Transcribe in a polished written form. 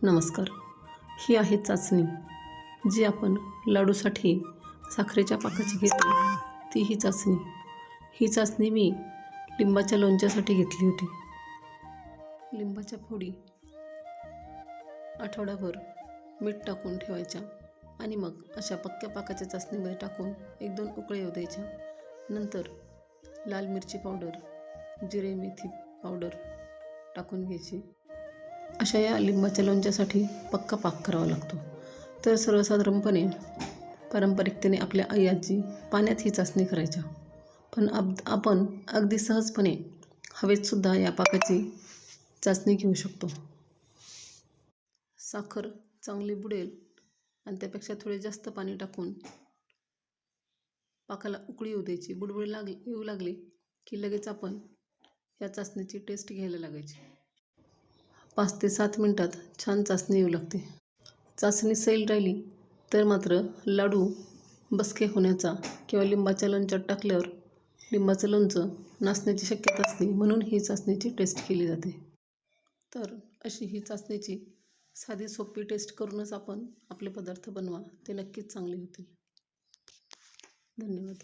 नमस्कार. ही आहे चाचणी जी आपण लाडूसाठी साखरेच्या पाकाची घेतो ती ही चाचणी. ही चाचणी मी लिंबाच्या लोणच्यासाठी घेतली होती. लिंबाच्या फोडी आठवडाभर मीठ टाकून ठेवायच्या आणि मग अशा पक्क्या पाकाच्या चाचणीमध्ये टाकून 1-2 उकळ्या येऊ द्यायच्या. नंतर लाल मिरची पावडर, जिरे मेथी पावडर टाकून घ्यायची. अशा या लिंबाच्या लोणच्यासाठी पक्का पाक करावा लागतो. तर सर्वसाधारणपणे पारंपरिकतेने आपल्या आई आजी पाण्यात ही चाचणी करायच्या, पण आपण अगदी सहजपणे हवेतसुद्धा या पाकाची चाचणी घेऊ शकतो. साखर चांगली बुडेल आणि त्यापेक्षा थोडे जास्त पाणी टाकून पाकाला उकळी येऊ द्यायची. बुडबुडी येऊ लागली की लगेच आपण या चाचणीची टेस्ट घ्यायला लागायची. 5 ते 7 मिनिटात छान चाचणी येऊ लागते. चाचणी सैल राहिली तर मात्र लाडू बसके होण्याचा किंवा लिंबाच्या लोणच्यात टाकल्यावर लिंबाचं लोणचं नासण्याची शक्यता असते, म्हणून ही चाचणीची टेस्ट केली जाते. तर अशी ही चाचणीची साधी सोपी टेस्ट करूनच आपण आपले पदार्थ बनवा, ते नक्कीच चांगले होतील. धन्यवाद.